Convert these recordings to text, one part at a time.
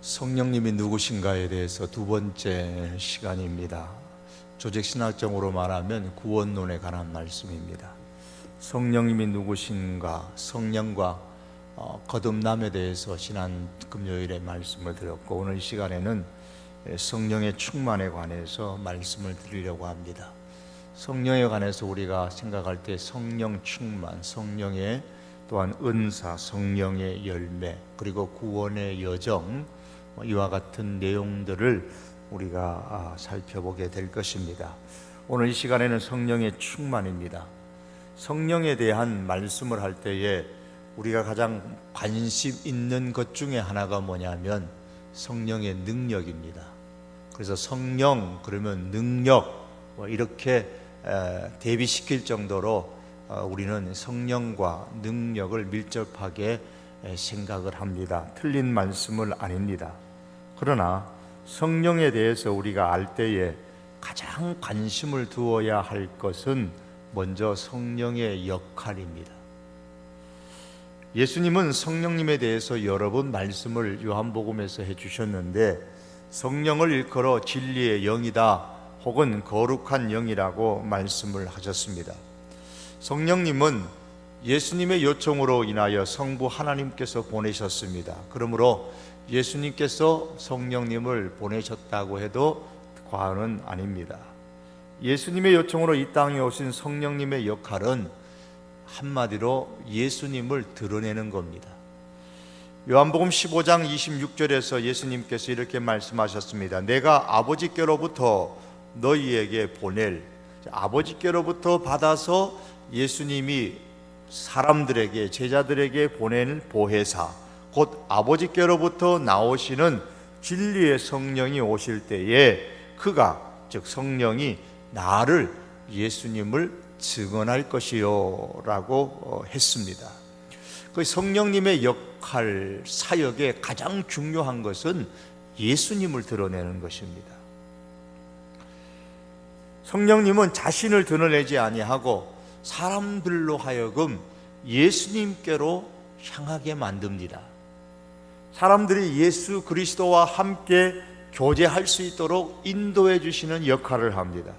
성령님이 누구신가에 대해서 두 번째 시간입니다. 조직신학적으로 말하면 구원론에 관한 말씀입니다. 성령님이 누구신가, 성령과 거듭남에 대해서 지난 금요일에 말씀을 드렸고, 오늘 이 시간에는 성령의 충만에 관해서 말씀을 드리려고 합니다. 성령에 관해서 우리가 생각할 때 성령 충만, 성령의 또한 은사, 성령의 열매, 그리고 구원의 여정, 이와 같은 내용들을 우리가 살펴보게 될 것입니다. 오늘 이 시간에는 성령의 충만입니다. 성령에 대한 말씀을 할 때에 우리가 가장 관심 있는 것 중에 하나가 뭐냐면 성령의 능력입니다. 그래서 성령 그러면 능력, 이렇게 대비시킬 정도로 우리는 성령과 능력을 밀접하게 생각을 합니다. 틀린 말씀은 아닙니다. 그러나 성령에 대해서 우리가 알 때에 가장 관심을 두어야 할 것은 먼저 성령의 역할입니다. 예수님은 성령님에 대해서 여러 번 말씀을 요한복음에서 해주셨는데, 성령을 일컬어 진리의 영이다 혹은 거룩한 영이라고 말씀을 하셨습니다. 성령님은 예수님의 요청으로 인하여 성부 하나님께서 보내셨습니다. 그러므로 예수님께서 성령님을 보내셨다고 해도 과언은 아닙니다. 예수님의 요청으로 이 땅에 오신 성령님의 역할은 한마디로 예수님을 드러내는 겁니다. 요한복음 15장 26절에서 예수님께서 이렇게 말씀하셨습니다. 내가 아버지께로부터 너희에게 보낼, 아버지께로부터 받아서 예수님이 사람들에게, 제자들에게 보낸 보혜사, 곧 아버지께로부터 나오시는 진리의 성령이 오실 때에 그가, 즉 성령이 나를, 예수님을 증언할 것이요 라고 했습니다. 그 성령님의 역할, 사역의 가장 중요한 것은 예수님을 드러내는 것입니다. 성령님은 자신을 드러내지 아니하고 사람들로 하여금 예수님께로 향하게 만듭니다. 사람들이 예수 그리스도와 함께 교제할 수 있도록 인도해 주시는 역할을 합니다.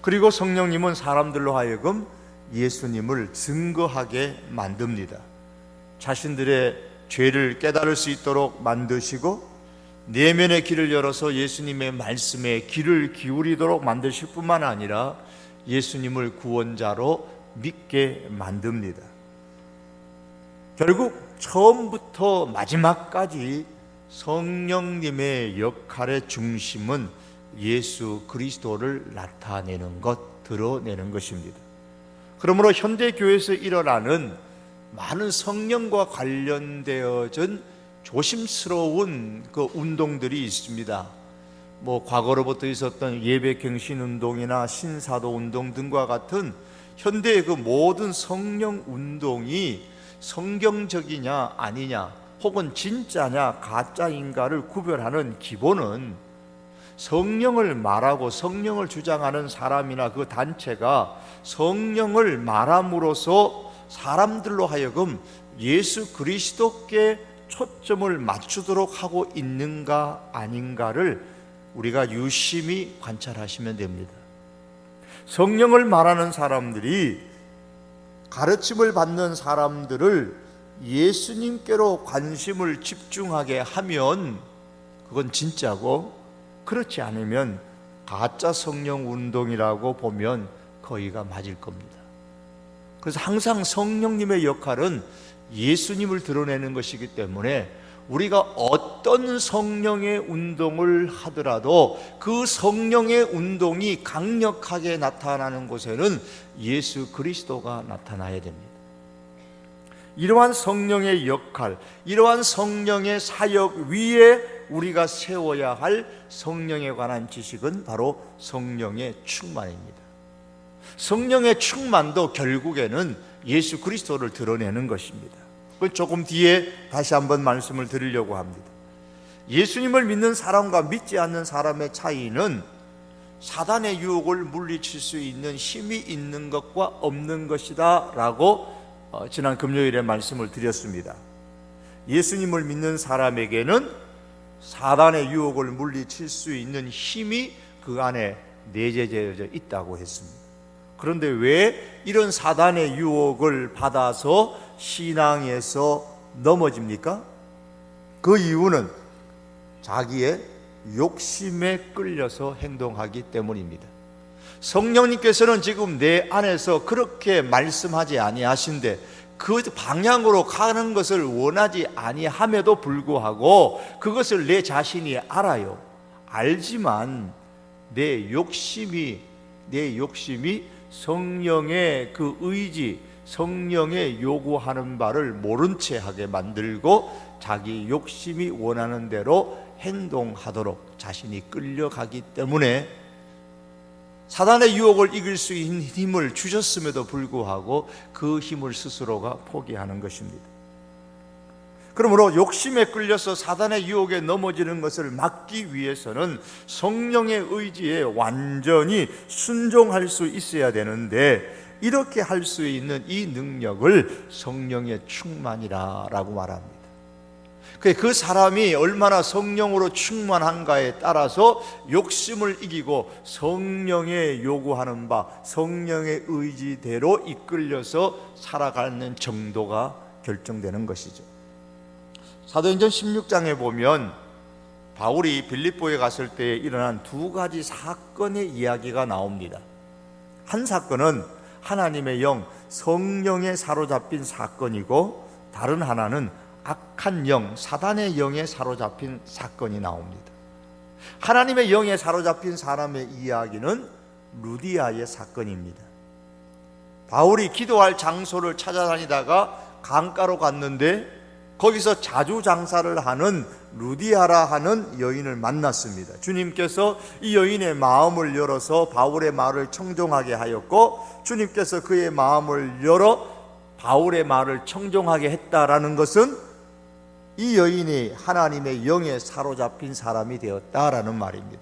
그리고 성령님은 사람들로 하여금 예수님을 증거하게 만듭니다. 자신들의 죄를 깨달을 수 있도록 만드시고, 내면의 길을 열어서 예수님의 말씀에 귀를 기울이도록 만드실 뿐만 아니라 예수님을 구원자로 믿게 만듭니다. 결국 처음부터 마지막까지 성령님의 역할의 중심은 예수 그리스도를 나타내는 것, 드러내는 것입니다. 그러므로 현대 교회에서 일어나는 많은 성령과 관련되어진 조심스러운 그 운동들이 있습니다. 과거로부터 있었던 예배갱신 운동이나 신사도 운동 등과 같은 현대의 그 모든 성령 운동이 성경적이냐 아니냐, 혹은 진짜냐 가짜인가를 구별하는 기본은 성령을 말하고 성령을 주장하는 사람이나 그 단체가 성령을 말함으로써 사람들로 하여금 예수 그리스도께 초점을 맞추도록 하고 있는가 아닌가를 우리가 유심히 관찰하시면 됩니다. 성령을 말하는 사람들이 가르침을 받는 사람들을 예수님께로 관심을 집중하게 하면 그건 진짜고, 그렇지 않으면 가짜 성령 운동이라고 보면 거의가 맞을 겁니다. 그래서 항상 성령님의 역할은 예수님을 드러내는 것이기 때문에 우리가 어떤 성령의 운동을 하더라도 그 성령의 운동이 강력하게 나타나는 곳에는 예수 그리스도가 나타나야 됩니다. 이러한 성령의 역할, 이러한 성령의 사역 위에 우리가 세워야 할 성령에 관한 지식은 바로 성령의 충만입니다. 성령의 충만도 결국에는 예수 그리스도를 드러내는 것입니다. 조금 뒤에 다시 한번 말씀을 드리려고 합니다. 예수님을 믿는 사람과 믿지 않는 사람의 차이는 사단의 유혹을 물리칠 수 있는 힘이 있는 것과 없는 것이다 라고 지난 금요일에 말씀을 드렸습니다. 예수님을 믿는 사람에게는 사단의 유혹을 물리칠 수 있는 힘이 그 안에 내재되어 있다고 했습니다. 그런데 왜 이런 사단의 유혹을 받아서 신앙에서 넘어집니까? 그 이유는 자기의 욕심에 끌려서 행동하기 때문입니다. 성령님께서는 지금 내 안에서 그렇게 말씀하지 아니하신데 그 방향으로 가는 것을 원하지 아니함에도 불구하고 그것을 내 자신이 알아요. 알지만 내 욕심이 성령의 그 의지, 성령의 요구하는 바를 모른 채 하게 만들고 자기 욕심이 원하는 대로 행동하도록 자신이 끌려가기 때문에 사단의 유혹을 이길 수 있는 힘을 주셨음에도 불구하고 그 힘을 스스로가 포기하는 것입니다. 그러므로 욕심에 끌려서 사단의 유혹에 넘어지는 것을 막기 위해서는 성령의 의지에 완전히 순종할 수 있어야 되는데, 이렇게 할 수 있는 이 능력을 성령의 충만이라고 말합니다. 그 사람이 얼마나 성령으로 충만한가에 따라서 욕심을 이기고 성령의 요구하는 바, 성령의 의지대로 이끌려서 살아가는 정도가 결정되는 것이죠. 사도행전 16장에 보면 바울이 빌립보에 갔을 때 일어난 두 가지 사건의 이야기가 나옵니다. 한 사건은 하나님의 영, 성령에 사로잡힌 사건이고, 다른 하나는 악한 영, 사단의 영에 사로잡힌 사건이 나옵니다. 하나님의 영에 사로잡힌 사람의 이야기는 루디아의 사건입니다. 바울이 기도할 장소를 찾아다니다가 강가로 갔는데 거기서 자주 장사를 하는 루디아라 하는 여인을 만났습니다. 주님께서 이 여인의 마음을 열어서 바울의 말을 청종하게 하였고, 주님께서 그의 마음을 열어 바울의 말을 청종하게 했다라는 것은 이 여인이 하나님의 영에 사로잡힌 사람이 되었다라는 말입니다.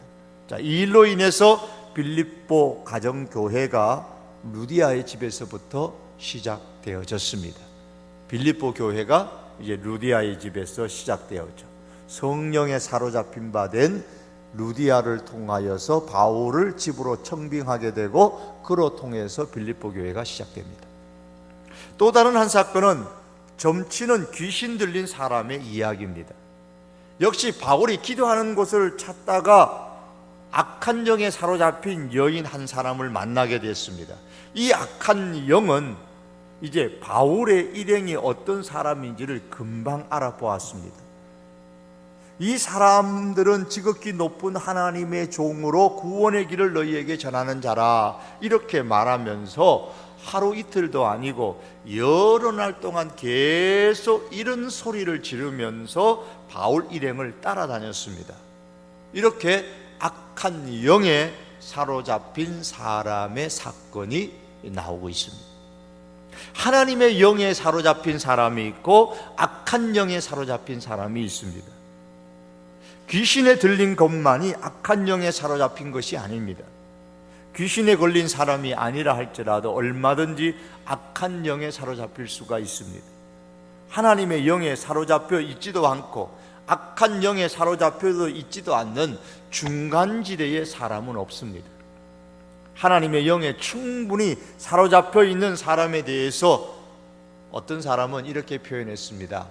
자, 이 일로 인해서 빌립보 가정교회가 루디아의 집에서부터 시작되어졌습니다. 빌립보 교회가 이제 루디아의 집에서 시작되었죠. 성령에 사로잡힌 바 된 루디아를 통하여서 바울을 집으로 청빙하게 되고, 그로 통해서 빌립보 교회가 시작됩니다. 또 다른 한 사건은 점치는 귀신 들린 사람의 이야기입니다. 역시 바울이 기도하는 곳을 찾다가 악한 영에 사로잡힌 여인 한 사람을 만나게 됐습니다. 이 악한 영은 이제 바울의 일행이 어떤 사람인지를 금방 알아보았습니다. 이 사람들은 지극히 높은 하나님의 종으로 구원의 길을 너희에게 전하는 자라, 이렇게 말하면서 하루 이틀도 아니고 여러 날 동안 계속 이런 소리를 지르면서 바울 일행을 따라다녔습니다. 이렇게 악한 영에 사로잡힌 사람의 사건이 나오고 있습니다. 하나님의 영에 사로잡힌 사람이 있고 악한 영에 사로잡힌 사람이 있습니다. 귀신에 들린 것만이 악한 영에 사로잡힌 것이 아닙니다. 귀신에 걸린 사람이 아니라 할지라도 얼마든지 악한 영에 사로잡힐 수가 있습니다. 하나님의 영에 사로잡혀 있지도 않고 악한 영에 사로잡혀도 있지도 않는 중간지대의 사람은 없습니다. 하나님의 영에 충분히 사로잡혀 있는 사람에 대해서 어떤 사람은 이렇게 표현했습니다.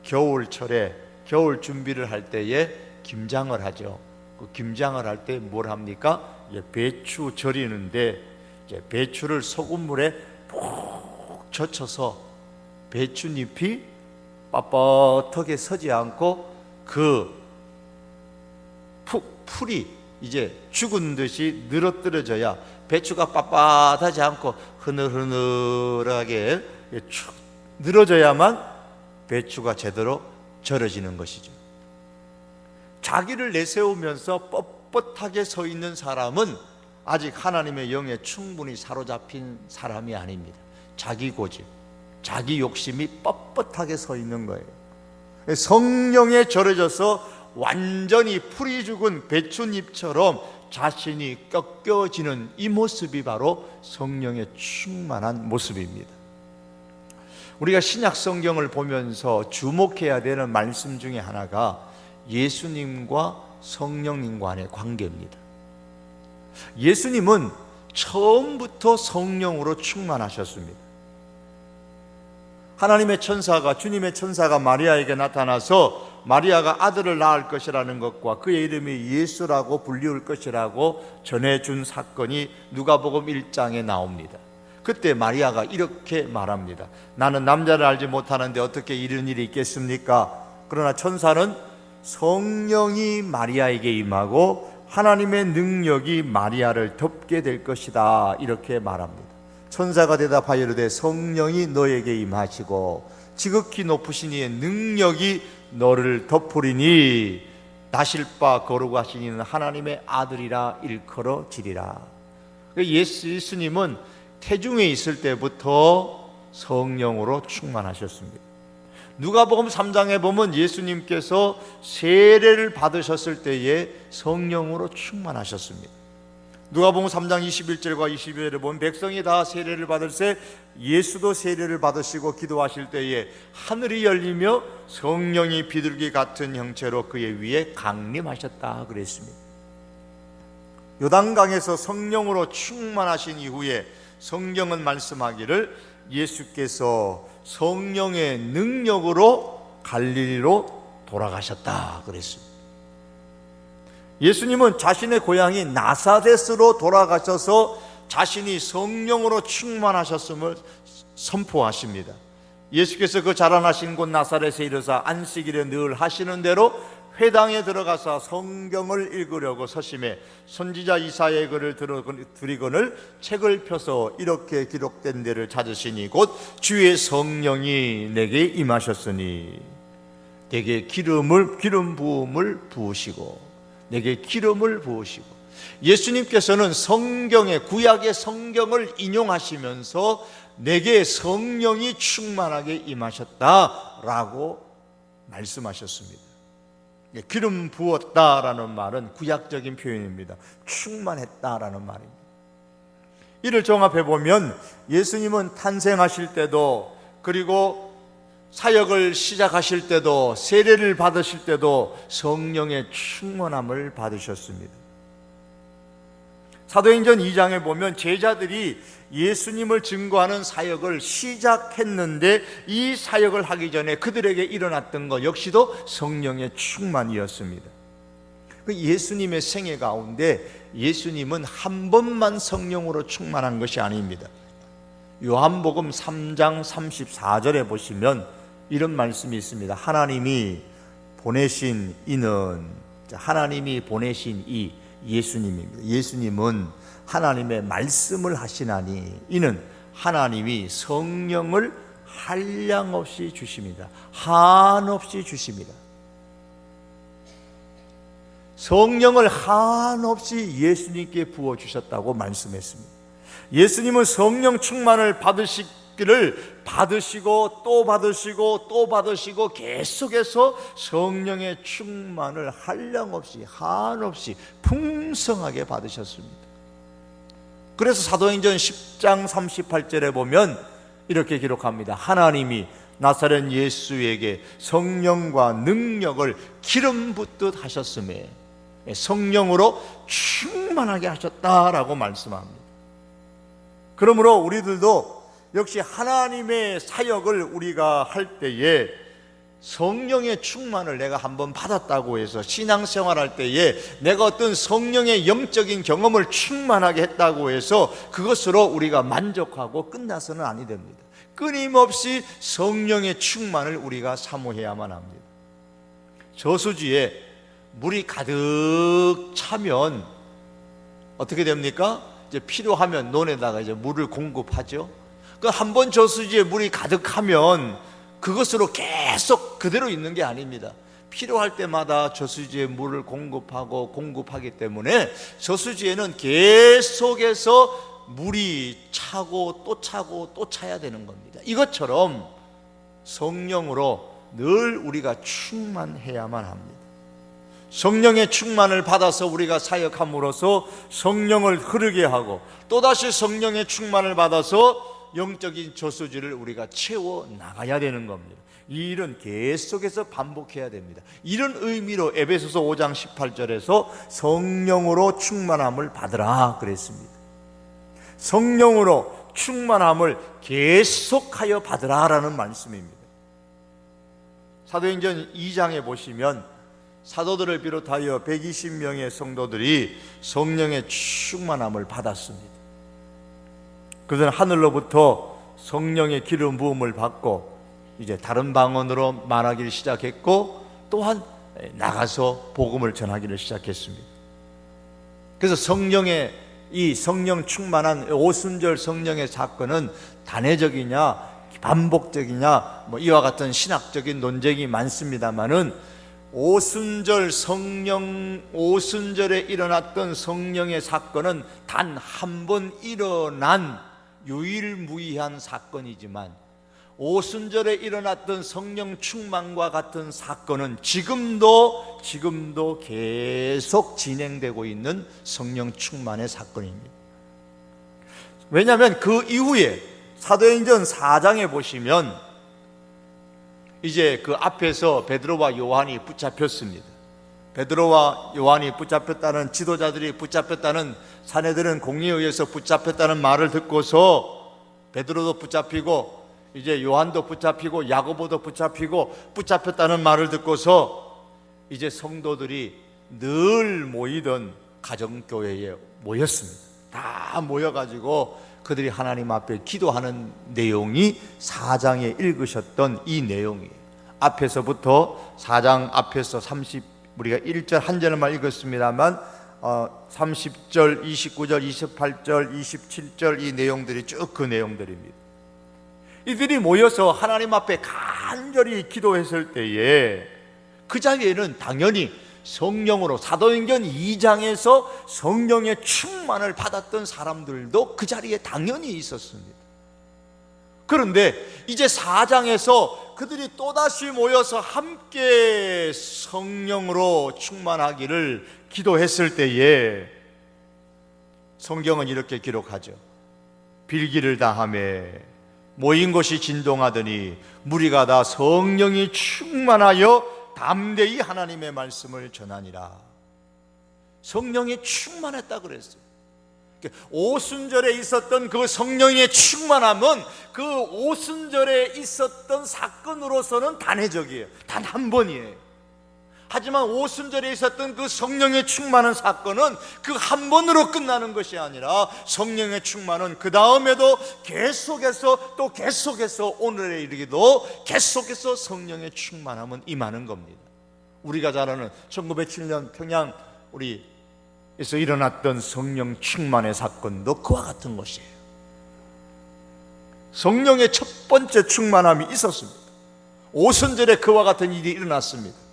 겨울철에 겨울 준비를 할 때에 김장을 하죠. 그 김장을 할 때 뭘 합니까? 이제 배추 절이는데 이제 배추를 소금물에 푹 젖혀서 배추잎이 빳빳하게 서지 않고 그 풀이 이제 죽은 듯이 늘어뜨려져야, 배추가 빳빳하지 않고 흐느흐느하게 축 늘어져야만 배추가 제대로 절여지는 것이죠. 자기를 내세우면서 뻣뻣하게 서 있는 사람은 아직 하나님의 영에 충분히 사로잡힌 사람이 아닙니다. 자기 고집, 자기 욕심이 뻣뻣하게 서 있는 거예요. 성령에 절여져서 완전히 풀이 죽은 배춧잎처럼 자신이 꺾여지는 이 모습이 바로 성령에 충만한 모습입니다. 우리가 신약 성경을 보면서 주목해야 되는 말씀 중에 하나가 예수님과 성령님 간의 관계입니다. 예수님은 처음부터 성령으로 충만하셨습니다. 하나님의 천사가, 주님의 천사가 마리아에게 나타나서 마리아가 아들을 낳을 것이라는 것과 그의 이름이 예수라고 불리울 것이라고 전해준 사건이 누가복음 1장에 나옵니다. 그때 마리아가 이렇게 말합니다. 나는 남자를 알지 못하는데 어떻게 이런 일이 있겠습니까? 그러나 천사는 성령이 마리아에게 임하고 하나님의 능력이 마리아를 덮게 될 것이다, 이렇게 말합니다. 천사가 대답하여 이르되 성령이 너에게 임하시고 지극히 높으신 이의 능력이 너를 덮으리니 나실 바 거룩하신 이는 하나님의 아들이라 일컬어지리라. 예수님은 태중에 있을 때부터 성령으로 충만하셨습니다. 누가복음 3장에 보면 예수님께서 세례를 받으셨을 때에 성령으로 충만하셨습니다. 누가복음 3장 21절과 22절에 보면 백성이 다 세례를 받을새 예수도 세례를 받으시고 기도하실 때에 하늘이 열리며 성령이 비둘기 같은 형체로 그의 위에 강림하셨다 그랬습니다. 요단강에서 성령으로 충만하신 이후에 성경은 말씀하기를 예수께서 성령의 능력으로 갈릴리로 돌아가셨다 그랬습니다. 예수님은 자신의 고향이 나사렛으로 돌아가셔서 자신이 성령으로 충만하셨음을 선포하십니다. 예수께서 그 자라나신 곳 나사렛에 이르사 안식일에 늘 하시는 대로 회당에 들어가서 성경을 읽으려고 서심해 선지자 이사야의 글을 들이거늘 책을 펴서 이렇게 기록된 데를 찾으시니 곧 주의 성령이 내게 임하셨으니 내게 기름 부음을 부으시고 내게 기름을 부으시고. 예수님께서는 성경의 구약의 성경을 인용하시면서 내게 성령이 충만하게 임하셨다라고 말씀하셨습니다. 기름 부었다라는 말은 구약적인 표현입니다. 충만했다라는 말입니다. 이를 종합해 보면 예수님은 탄생하실 때도, 그리고 사역을 시작하실 때도, 세례를 받으실 때도 성령의 충만함을 받으셨습니다. 사도행전 2장에 보면 제자들이 예수님을 증거하는 사역을 시작했는데 이 사역을 하기 전에 그들에게 일어났던 것 역시도 성령의 충만이었습니다. 예수님의 생애 가운데 예수님은 한 번만 성령으로 충만한 것이 아닙니다. 요한복음 3장 34절에 보시면 이런 말씀이 있습니다. 하나님이 보내신 이는, 하나님이 보내신 이 예수님입니다. 예수님은 하나님의 말씀을 하시나니 이는 하나님이 성령을 한량없이 주십니다. 한없이 주십니다. 성령을 한없이 예수님께 부어주셨다고 말씀했습니다. 예수님은 성령 충만을 받으시기를 받으시고 또 받으시고 또 받으시고 계속해서 성령의 충만을 한량없이 한없이 풍성하게 받으셨습니다. 그래서 사도행전 10장 38절에 보면 이렇게 기록합니다. 하나님이 나사렛 예수에게 성령과 능력을 기름 붓듯 하셨음에 성령으로 충만하게 하셨다라고 말씀합니다. 그러므로 우리들도 역시 하나님의 사역을 우리가 할 때에 성령의 충만을 내가 한번 받았다고 해서 신앙생활할 때에 내가 어떤 성령의 영적인 경험을 충만하게 했다고 해서 그것으로 우리가 만족하고 끝나서는 아니 됩니다. 끊임없이 성령의 충만을 우리가 사모해야만 합니다. 저수지에 물이 가득 차면 어떻게 됩니까? 이제 필요하면 논에다가 이제 물을 공급하죠. 그 한 번 저수지에 물이 가득하면 그것으로 계속 그대로 있는 게 아닙니다. 필요할 때마다 저수지에 물을 공급하기 때문에 저수지에는 계속해서 물이 차고 또 차고 또 차야 되는 겁니다. 이것처럼 성령으로 늘 우리가 충만해야만 합니다. 성령의 충만을 받아서 우리가 사역함으로써 성령을 흐르게 하고 또다시 성령의 충만을 받아서 영적인 저수지를 우리가 채워 나가야 되는 겁니다. 이 일은 계속해서 반복해야 됩니다. 이런 의미로 에베소서 5장 18절에서 성령으로 충만함을 받으라 그랬습니다. 성령으로 충만함을 계속하여 받으라라는 말씀입니다. 사도행전 2장에 보시면 사도들을 비롯하여 120명의 성도들이 성령의 충만함을 받았습니다. 그들은 하늘로부터 성령의 기름 부음을 받고 이제 다른 방언으로 말하기를 시작했고, 또한 나가서 복음을 전하기를 시작했습니다. 그래서 성령의 이 성령 충만한 오순절 성령의 사건은 단회적이냐 반복적이냐 이와 같은 신학적인 논쟁이 많습니다만은 오순절에 일어났던 성령의 사건은 단 한 번 일어난 유일무이한 사건이지만, 오순절에 일어났던 성령 충만과 같은 사건은 지금도 계속 진행되고 있는 성령 충만의 사건입니다. 왜냐하면 그 이후에 사도행전 4장에 보시면 이제 그 앞에서 베드로와 요한이 붙잡혔습니다. 베드로와 요한이 붙잡혔다는, 지도자들이 붙잡혔다는, 사내들은 공리에 의해서 붙잡혔다는 말을 듣고서 베드로도 붙잡히고 이제 요한도 붙잡히고 야고보도 붙잡혔다는 말을 듣고서 이제 성도들이 늘 모이던 가정교회에 모였습니다. 다 모여가지고 그들이 하나님 앞에 기도하는 내용이 4장에 읽으셨던 이 내용이에요. 앞에서부터 4장 앞에서 우리가 1절 한 절만 읽었습니다만 30절, 29절, 28절, 27절 이 내용들이 쭉 그 내용들입니다. 이들이 모여서 하나님 앞에 간절히 기도했을 때에 그 자리에는 당연히 성령으로 사도행전 2장에서 성령의 충만을 받았던 사람들도 그 자리에 당연히 있었습니다. 그런데 이제 4장에서 그들이 또다시 모여서 함께 성령으로 충만하기를 기도했을 때에 성경은 이렇게 기록하죠. 빌기를 다하며 모인 곳이 진동하더니 무리가 다 성령이 충만하여 담대히 하나님의 말씀을 전하니라. 성령이 충만했다 그랬어요. 오순절에 있었던 그 성령의 충만함은 그 오순절에 있었던 사건으로서는 단회적이에요. 단 한 번이에요. 하지만 오순절에 있었던 그 성령의 충만한 사건은 그 한 번으로 끝나는 것이 아니라 성령의 충만은 그 다음에도 계속해서 오늘에 이르기도 계속해서 성령의 충만함은 임하는 겁니다. 우리가 잘 아는 1907년 평양 우리에서 일어났던 성령 충만의 사건도 그와 같은 것이에요. 성령의 첫 번째 충만함이 있었습니다. 오순절에 그와 같은 일이 일어났습니다.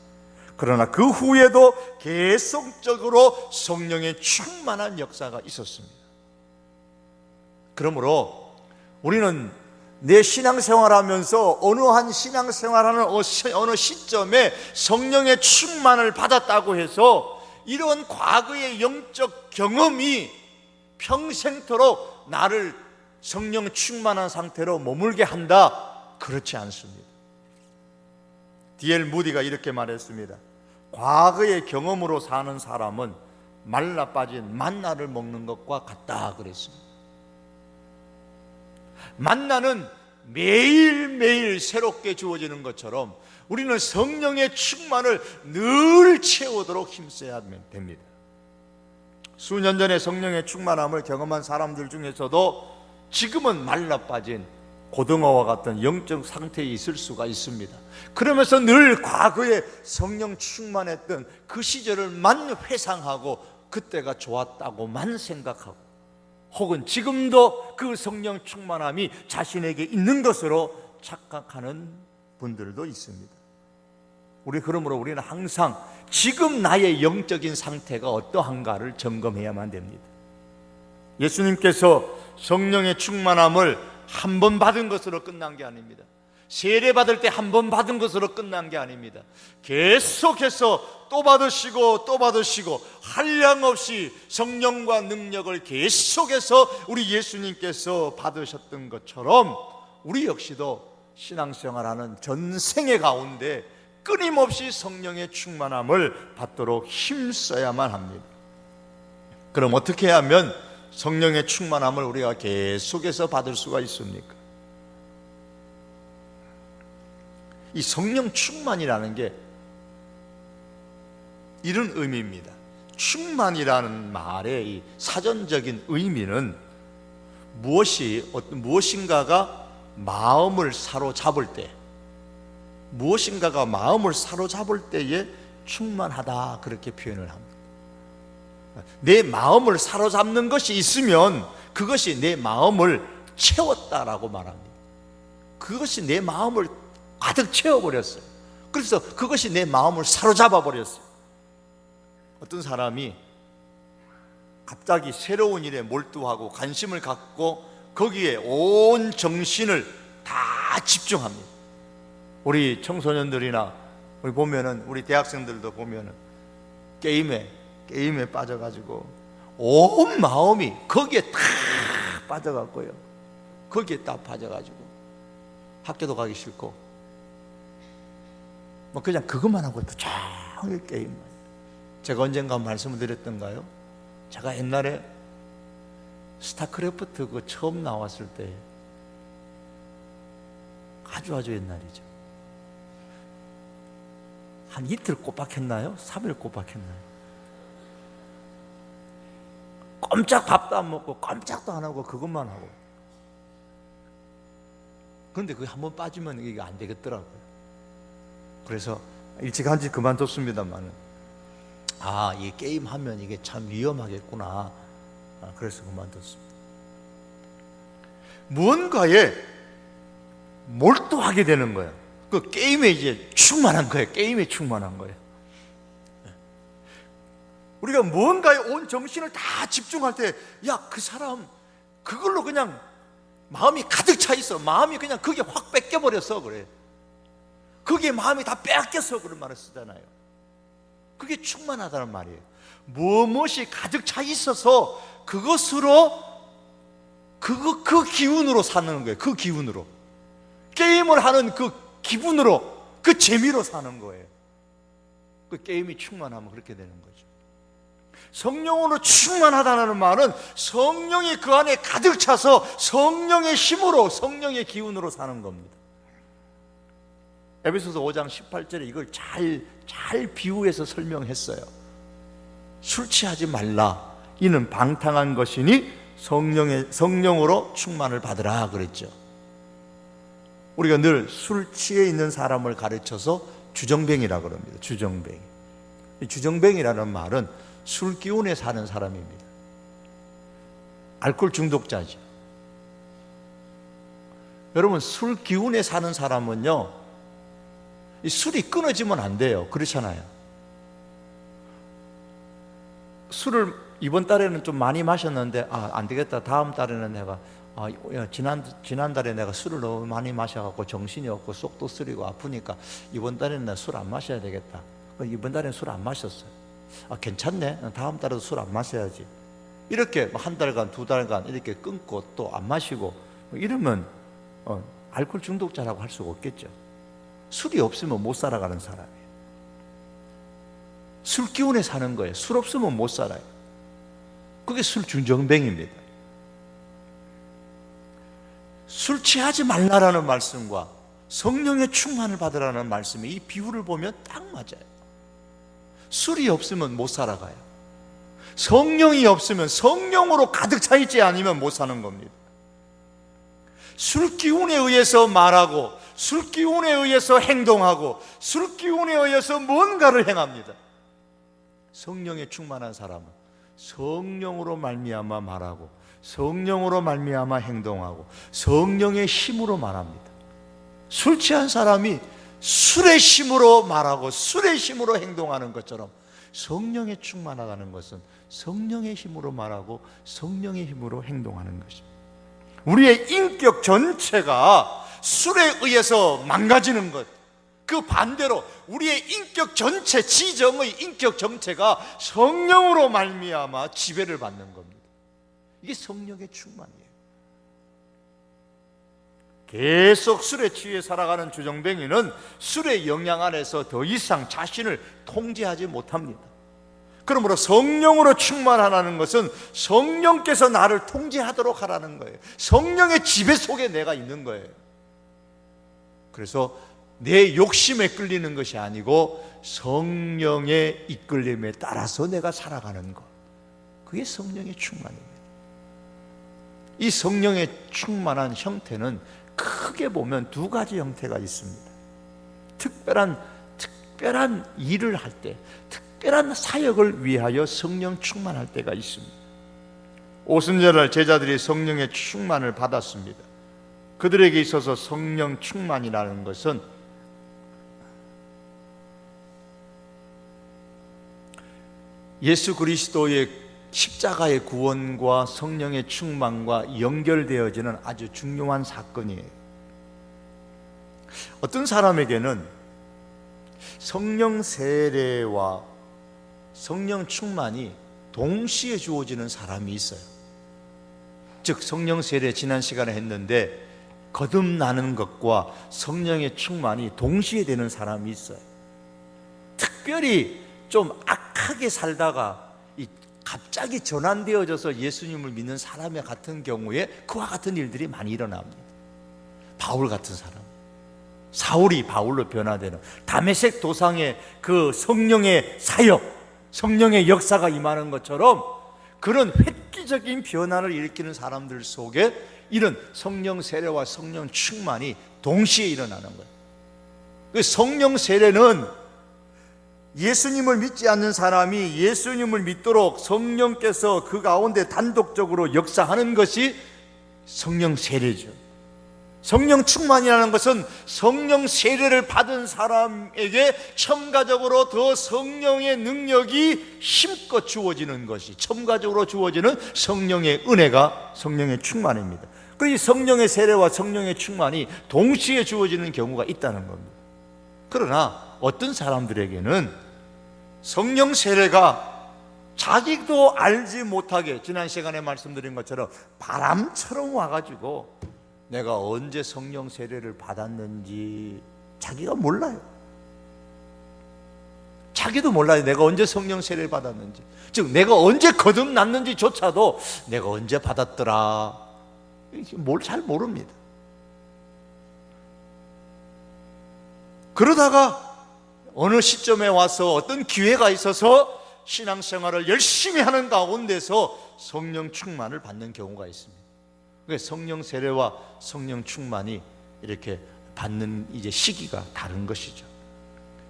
그러나 그 후에도 계속적으로 성령의 충만한 역사가 있었습니다. 그러므로 우리는 내 신앙생활하면서 어느 신앙생활하는 어느 시점에 성령의 충만을 받았다고 해서 이런 과거의 영적 경험이 평생토록 나를 성령 충만한 상태로 머물게 한다, 그렇지 않습니다. D.L. 무디가 이렇게 말했습니다. 과거의 경험으로 사는 사람은 말라 빠진 만나를 먹는 것과 같다 그랬습니다. 만나는 매일매일 새롭게 주어지는 것처럼 우리는 성령의 충만을 늘 채우도록 힘써야 됩니다. 수년 전에 성령의 충만함을 경험한 사람들 중에서도 지금은 말라 빠진 고등어와 같은 영적 상태에 있을 수가 있습니다. 그러면서 늘 과거에 성령 충만했던 그 시절을만 회상하고 그때가 좋았다고만 생각하고, 혹은 지금도 그 성령 충만함이 자신에게 있는 것으로 착각하는 분들도 있습니다. 그러므로 우리는 항상 지금 나의 영적인 상태가 어떠한가를 점검해야만 됩니다. 예수님께서 성령의 충만함을 한 번 받은 것으로 끝난 게 아닙니다. 세례 받을 때 한 번 받은 것으로 끝난 게 아닙니다. 계속해서 또 받으시고 한량없이 성령과 능력을 계속해서 우리 예수님께서 받으셨던 것처럼 우리 역시도 신앙생활하는 전생의 가운데 끊임없이 성령의 충만함을 받도록 힘써야만 합니다. 그럼 어떻게 하면 성령의 충만함을 우리가 계속해서 받을 수가 있습니까? 이 성령 충만이라는 게 이런 의미입니다. 충만이라는 말의 이 사전적인 의미는 무엇인가가 마음을 사로잡을 때, 무엇인가가 마음을 사로잡을 때에 충만하다, 그렇게 표현을 합니다. 내 마음을 사로잡는 것이 있으면 그것이 내 마음을 채웠다라고 말합니다. 그것이 내 마음을 가득 채워버렸어요. 그래서 그것이 내 마음을 사로잡아 버렸어요. 어떤 사람이 갑자기 새로운 일에 몰두하고 관심을 갖고 거기에 온 정신을 다 집중합니다. 우리 청소년들이나 우리 보면은, 우리 대학생들도 보면은 게임에 빠져가지고 온 마음이 거기에 다 빠져갔고요. 거기에 딱 빠져가지고 학교도 가기 싫고 뭐 그냥 그것만 하고 또 종일 게임만. 제가 언젠가 말씀을 드렸던가요? 제가 옛날에 스타크래프트 그 처음 나왔을 때, 아주 옛날이죠. 한 이틀 꼬박했나요? 3일 꼬박했나요? 꼼짝 밥도 안 먹고 꼼짝도 안 하고 그것만 하고. 그런데 그게 한번 빠지면 이게 안 되겠더라고요. 그래서 일찌감치 그만뒀습니다만, 이 게임 하면 이게 참 위험하겠구나. 그래서 그만뒀습니다. 무언가에 몰두하게 되는 거예요. 그 게임에 이제 충만한 거예요. 게임에 충만한 거예요. 우리가 무언가에 온 정신을 다 집중할 때, 그 사람 그걸로 그냥 마음이 가득 차 있어. 마음이 그냥 그게 확 뺏겨버렸어. 그래. 거기에 마음이 다 빼앗겨서 그런 말을 쓰잖아요. 그게 충만하다는 말이에요. 무엇이 가득 차 있어서 그것으로 그 기운으로 사는 거예요. 그 기운으로, 게임을 하는 그 기분으로, 그 재미로 사는 거예요. 그 게임이 충만하면 그렇게 되는 거죠. 성령으로 충만하다는 말은 성령이 그 안에 가득 차서 성령의 힘으로, 성령의 기운으로 사는 겁니다. 에베소서 5장 18절에 이걸 잘 비유해서 설명했어요. 술 취하지 말라. 이는 방탕한 것이니 성령으로 충만을 받으라 그랬죠. 우리가 늘 술 취해 있는 사람을 가르쳐서 주정뱅이라고 합니다. 주정뱅이. 이 주정뱅이라는 말은 술 기운에 사는 사람입니다. 알코올 중독자죠. 여러분, 술 기운에 사는 사람은요, 이 술이 끊어지면 안 돼요. 그렇잖아요. 술을 이번 달에는 좀 많이 마셨는데 안 되겠다. 다음 달에는 내가 지난달에 내가 술을 너무 많이 마셔갖고 정신이 없고 속도 쓰리고 아프니까 이번 달에는 나 술 안 마셔야 되겠다. 이번 달에는 술 안 마셨어요. 괜찮네. 다음 달에도 술 안 마셔야지. 이렇게 한 달간, 두 달간 이렇게 끊고 또 안 마시고 이러면 알코올 중독자라고 할 수가 없겠죠. 술이 없으면 못 살아가는 사람이에요. 술 기운에 사는 거예요. 술 없으면 못 살아요. 그게 술 중정뱅입니다. 술 취하지 말라라는 말씀과 성령의 충만을 받으라는 말씀이, 이 비유를 보면 딱 맞아요. 술이 없으면 못 살아가요. 성령이 없으면, 성령으로 가득 차 있지 않으면 못 사는 겁니다. 술 기운에 의해서 말하고, 술 기운에 의해서 행동하고, 술 기운에 의해서 뭔가를 행합니다. 성령에 충만한 사람은 성령으로 말미암아 말하고, 성령으로 말미암아 행동하고, 성령의 힘으로 말합니다. 술 취한 사람이 술의 힘으로 말하고 술의 힘으로 행동하는 것처럼, 성령에 충만하다는 것은 성령의 힘으로 말하고 성령의 힘으로 행동하는 것입니다. 우리의 인격 전체가 술에 의해서 망가지는 것, 그 반대로 우리의 인격 전체, 지정의 인격 전체가 성령으로 말미암아 지배를 받는 겁니다. 이게 성령의 충만이에요. 계속 술에 취해 살아가는 주정뱅이는 술의 영향 안에서 더 이상 자신을 통제하지 못합니다. 그러므로 성령으로 충만하라는 것은 성령께서 나를 통제하도록 하라는 거예요. 성령의 지배 속에 내가 있는 거예요. 그래서 내 욕심에 끌리는 것이 아니고 성령의 이끌림에 따라서 내가 살아가는 것, 그게 성령의 충만입니다. 이 성령의 충만한 형태는 크게 보면 두 가지 형태가 있습니다. 특별한 일을 할 때, 특별한 사역을 위하여 성령 충만할 때가 있습니다. 오순절날 제자들이 성령의 충만을 받았습니다. 그들에게 있어서 성령 충만이라는 것은 예수 그리스도의 십자가의 구원과 성령의 충만과 연결되어지는 아주 중요한 사건이에요. 어떤 사람에게는 성령 세례와 성령 충만이 동시에 주어지는 사람이 있어요. 즉 성령 세례 지난 시간에 했는데 거듭나는 것과 성령의 충만이 동시에 되는 사람이 있어요. 특별히 좀 악하게 살다가 갑자기 전환되어져서 예수님을 믿는 사람 같은 경우에 그와 같은 일들이 많이 일어납니다. 바울 같은 사람, 사울이 바울로 변화되는 다메섹 도상의 그 성령의 사역, 성령의 역사가 임하는 것처럼 그런 획기적인 변화를 일으키는 사람들 속에 이런 성령 세례와 성령 충만이 동시에 일어나는 거예요. 성령 세례는 예수님을 믿지 않는 사람이 예수님을 믿도록 성령께서 그 가운데 단독적으로 역사하는 것이 성령 세례죠. 성령 충만이라는 것은 성령 세례를 받은 사람에게 첨가적으로 더 성령의 능력이 힘껏 주어지는 것이, 첨가적으로 주어지는 성령의 은혜가 성령의 충만입니다. 그래서 성령의 세례와 성령의 충만이 동시에 주어지는 경우가 있다는 겁니다. 그러나 어떤 사람들에게는 성령 세례가 자기도 알지 못하게, 지난 시간에 말씀드린 것처럼 바람처럼 와가지고 내가 언제 성령 세례를 받았는지 자기가 몰라요. 자기도 몰라요. 내가 언제 성령 세례를 받았는지, 즉 내가 언제 거듭났는지조차도 내가 언제 받았더라, 잘 모릅니다. 그러다가 어느 시점에 와서 어떤 기회가 있어서 신앙생활을 열심히 하는 가운데서 성령 충만을 받는 경우가 있습니다. 그러니까 성령 세례와 성령 충만이 이렇게 받는 이제 시기가 다른 것이죠.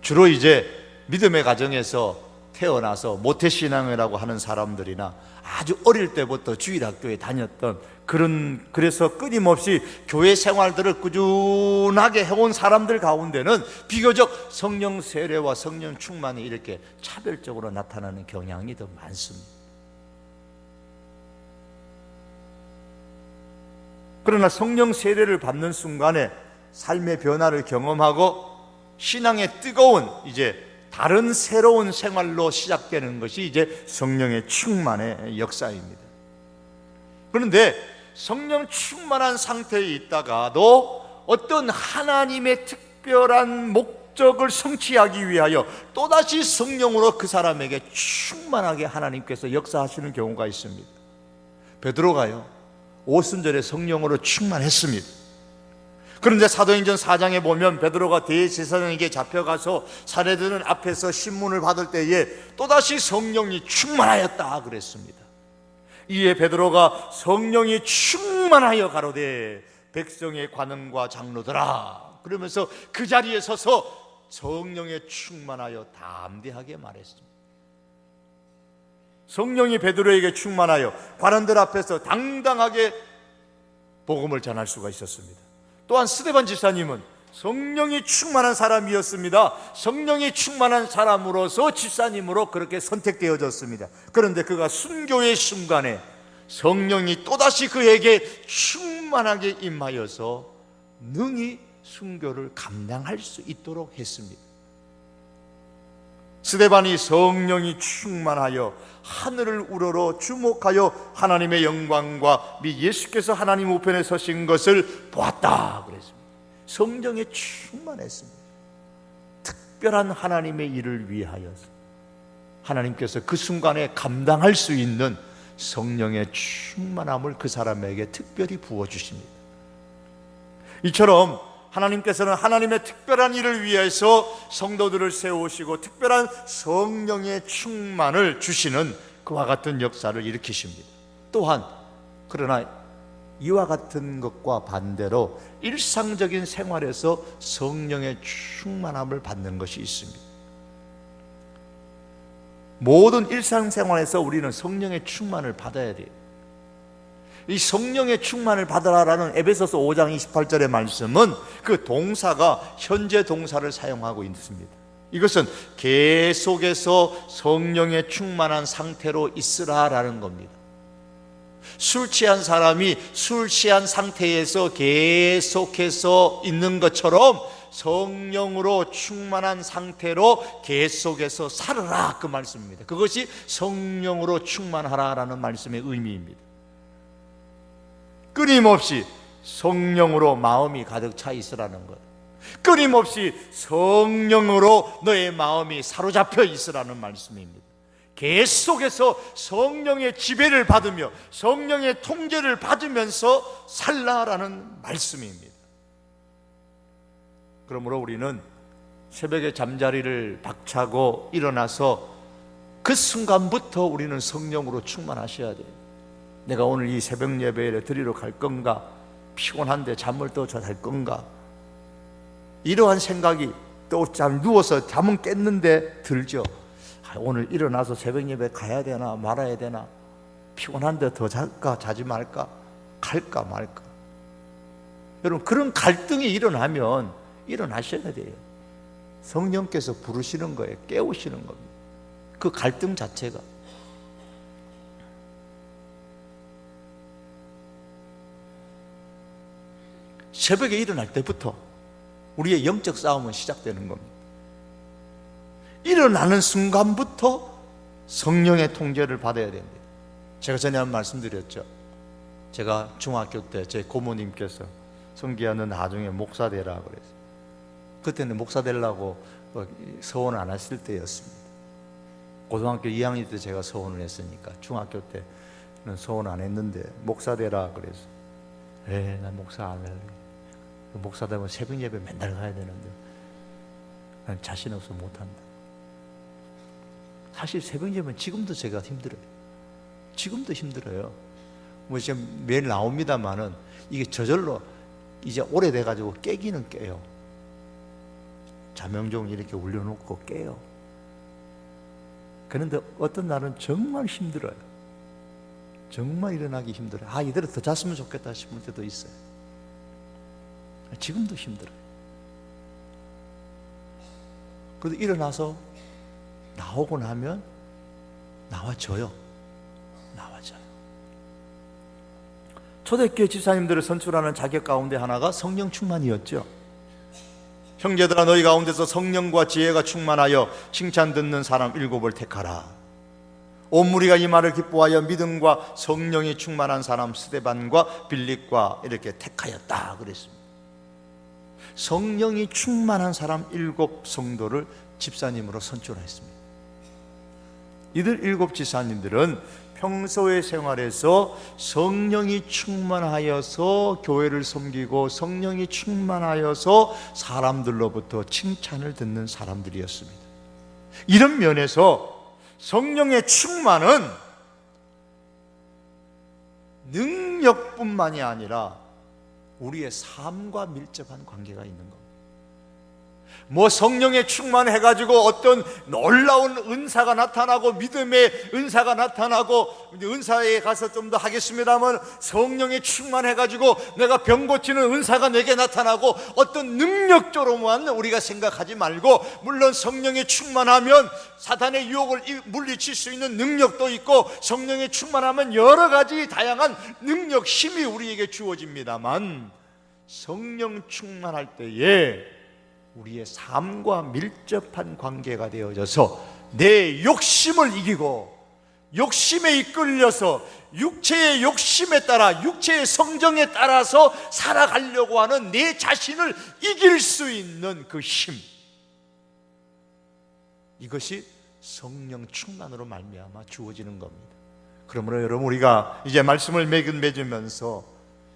주로 이제 믿음의 가정에서 태어나서 모태신앙이라고 하는 사람들이나 아주 어릴 때부터 주일학교에 다녔던 그래서 끊임없이 교회 생활들을 꾸준하게 해온 사람들 가운데는 비교적 성령 세례와 성령 충만이 이렇게 차별적으로 나타나는 경향이 더 많습니다. 그러나 성령 세례를 받는 순간에 삶의 변화를 경험하고 신앙의 뜨거운 이제 다른 새로운 생활로 시작되는 것이 이제 성령의 충만의 역사입니다. 그런데 성령 충만한 상태에 있다가도 어떤 하나님의 특별한 목적을 성취하기 위하여 또다시 성령으로 그 사람에게 충만하게 하나님께서 역사하시는 경우가 있습니다. 베드로가요, 오순절에 성령으로 충만했습니다. 그런데 사도행전 4장에 보면 베드로가 대제사장에게 잡혀가서 사례들은 앞에서 신문을 받을 때에 또다시 성령이 충만하였다 그랬습니다. 이에 베드로가 성령이 충만하여 가로되 백성의 관원과 장로들아, 그러면서 그 자리에 서서 성령에 충만하여 담대하게 말했습니다. 성령이 베드로에게 충만하여 관원들 앞에서 당당하게 복음을 전할 수가 있었습니다. 또한 스데반 집사님은 성령이 충만한 사람이었습니다. 성령이 충만한 사람으로서 집사님으로 그렇게 선택되어졌습니다. 그런데 그가 순교의 순간에 성령이 또다시 그에게 충만하게 임하여서 능히 순교를 감당할 수 있도록 했습니다. 스데반이 성령이 충만하여 하늘을 우러러 주목하여 하나님의 영광과 미 예수께서 하나님 우편에 서신 것을 보았다 그랬습니다. 성령에 충만했습니다. 특별한 하나님의 일을 위하여서 하나님께서 그 순간에 감당할 수 있는 성령의 충만함을 그 사람에게 특별히 부어주십니다. 이처럼 하나님께서는 하나님의 특별한 일을 위해서 성도들을 세우시고 특별한 성령의 충만을 주시는 그와 같은 역사를 일으키십니다. 또한 그러나 이와 같은 것과 반대로 일상적인 생활에서 성령의 충만함을 받는 것이 있습니다. 모든 일상생활에서 우리는 성령의 충만을 받아야 돼요. 이 성령의 충만을 받으라라는 에베소서 5장 28절의 말씀은 그 동사가 현재 동사를 사용하고 있습니다. 이것은 계속해서 성령의 충만한 상태로 있으라라는 겁니다. 술 취한 사람이 술 취한 상태에서 계속해서 있는 것처럼 성령으로 충만한 상태로 계속해서 살아라, 그 말씀입니다. 그것이 성령으로 충만하라라는 말씀의 의미입니다. 끊임없이 성령으로 마음이 가득 차 있으라는 것, 끊임없이 성령으로 너의 마음이 사로잡혀 있으라는 말씀입니다. 계속해서 성령의 지배를 받으며 성령의 통제를 받으면서 살라라는 말씀입니다. 그러므로 우리는 새벽에 잠자리를 박차고 일어나서 그 순간부터 우리는 성령으로 충만하셔야 돼요. 내가 오늘 이 새벽 예배를 드리러 갈 건가? 피곤한데 잠을 또 잘 건가? 이러한 생각이 또 잠 누워서 잠은 깼는데 들죠. 오늘 일어나서 새벽 예배 가야 되나 말아야 되나? 피곤한데 더 잘까 자지 말까? 갈까 말까? 여러분, 그런 갈등이 일어나면 일어나셔야 돼요. 성령께서 부르시는 거예요. 깨우시는 겁니다. 그 갈등 자체가. 새벽에 일어날 때부터 우리의 영적 싸움은 시작되는 겁니다. 일어나는 순간부터 성령의 통제를 받아야 됩니다. 제가 전에 한 말씀드렸죠. 제가 중학교 때 제 고모님께서 성기야 너 나중에 목사 되라 그랬어요. 그때는 목사 되려고 서원 안 했을 때였습니다. 고등학교 2학년 때 제가 서원을 했으니까 중학교 때는 서원 안 했는데 목사 되라 그래서 난 목사 안 할래. 목사 되면 새벽 예배 맨날 가야 되는데 난 자신 없어 못한다. 사실 새벽 예배는 지금도 제가 힘들어요. 지금도 힘들어요. 뭐 지금 매일 나옵니다만은 이게 저절로 이제 오래돼 가지고 깨기는 깨요. 자명종 이렇게 올려놓고 깨요. 그런데 어떤 날은 정말 힘들어요. 정말 일어나기 힘들어요. 이대로 더 잤으면 좋겠다 싶을 때도 있어요. 지금도 힘들어요. 그래도 일어나서 나오고 나면 나와져요. 초대교회 집사님들을 선출하는 자격 가운데 하나가 성령 충만이었죠. 형제들아 너희 가운데서 성령과 지혜가 충만하여 칭찬 듣는 사람 7을 택하라. 온 무리가 이 말을 기뻐하여 믿음과 성령이 충만한 사람 스데반과 빌립과 이렇게 택하였다 그랬습니다. 성령이 충만한 사람 7 성도를 집사님으로 선출했습니다. 이들 7 집사님들은 평소의 생활에서 성령이 충만하여서 교회를 섬기고 성령이 충만하여서 사람들로부터 칭찬을 듣는 사람들이었습니다. 이런 면에서 성령의 충만은 능력뿐만이 아니라 우리의 삶과 밀접한 관계가 있는 겁니다. 뭐 성령에 충만해가지고 어떤 놀라운 은사가 나타나고 믿음의 은사가 나타나고 은사에 가서 좀 더 하겠습니다만 성령에 충만해가지고 내가 병 고치는 은사가 내게 나타나고 어떤 능력적으로만 우리가 생각하지 말고, 물론 성령에 충만하면 사탄의 유혹을 물리칠 수 있는 능력도 있고 성령에 충만하면 여러 가지 다양한 능력, 힘이 우리에게 주어집니다만 성령 충만할 때에 우리의 삶과 밀접한 관계가 되어져서 내 욕심을 이기고 욕심에 이끌려서 육체의 욕심에 따라 육체의 성정에 따라서 살아가려고 하는 내 자신을 이길 수 있는 그 힘, 이것이 성령 충만으로 말미암아 주어지는 겁니다. 그러므로 여러분, 우리가 이제 말씀을 맺으면서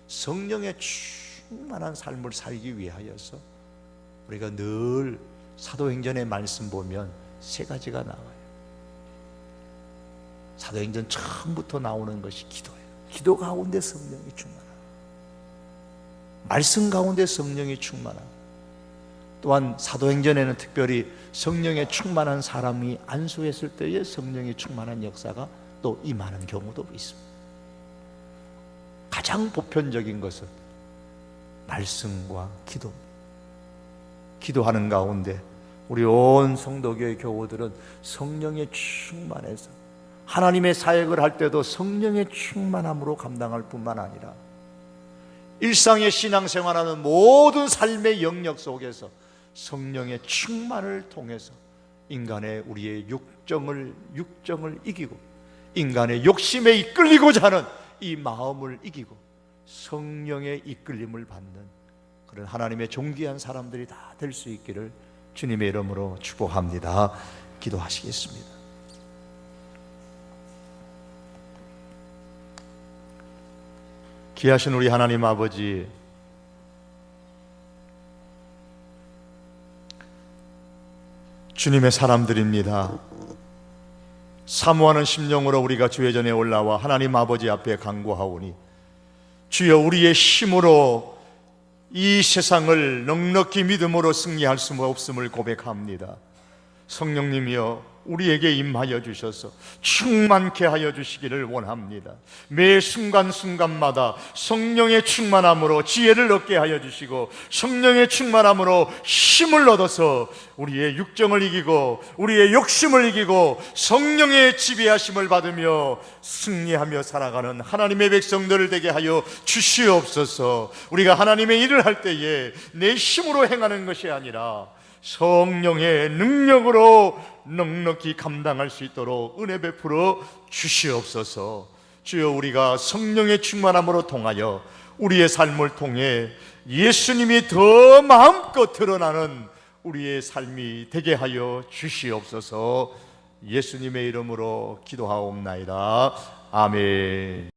성령의 충만한 삶을 살기 위하여서 우리가 늘 사도행전의 말씀 보면 세 가지가 나와요. 사도행전 처음부터 나오는 것이 기도예요. 기도 가운데 성령이 충만하고, 말씀 가운데 성령이 충만하고, 또한 사도행전에는 특별히 성령에 충만한 사람이 안수했을 때에 성령이 충만한 역사가 또 임하는 경우도 있습니다. 가장 보편적인 것은 말씀과 기도. 기도하는 가운데 우리 온 성도교회 교우들은 성령에 충만해서 하나님의 사역을 할 때도 성령의 충만함으로 감당할 뿐만 아니라 일상의 신앙생활하는 모든 삶의 영역 속에서 성령의 충만을 통해서 인간의 우리의 육정을 이기고 인간의 욕심에 이끌리고자 하는 이 마음을 이기고 성령의 이끌림을 받는 그런 하나님의 존귀한 사람들이 다 될 수 있기를 주님의 이름으로 축복합니다. 기도하시겠습니다. 귀하신 우리 하나님 아버지, 주님의 사람들입니다. 사모하는 심령으로 우리가 주의 전에 올라와 하나님 아버지 앞에 간구하오니 주여, 우리의 힘으로 이 세상을 넉넉히 믿음으로 승리할 수 없음을 고백합니다. 성령님이여, 우리에게 임하여 주셔서 충만케 하여 주시기를 원합니다. 매 순간순간마다 성령의 충만함으로 지혜를 얻게 하여 주시고 성령의 충만함으로 힘을 얻어서 우리의 육정을 이기고 우리의 욕심을 이기고 성령의 지배하심을 받으며 승리하며 살아가는 하나님의 백성들 되게 하여 주시옵소서. 우리가 하나님의 일을 할 때에 내 힘으로 행하는 것이 아니라 성령의 능력으로 넉넉히 감당할 수 있도록 은혜 베풀어 주시옵소서. 주여, 우리가 성령의 충만함으로 통하여 우리의 삶을 통해 예수님이 더 마음껏 드러나는 우리의 삶이 되게 하여 주시옵소서. 예수님의 이름으로 기도하옵나이다. 아멘.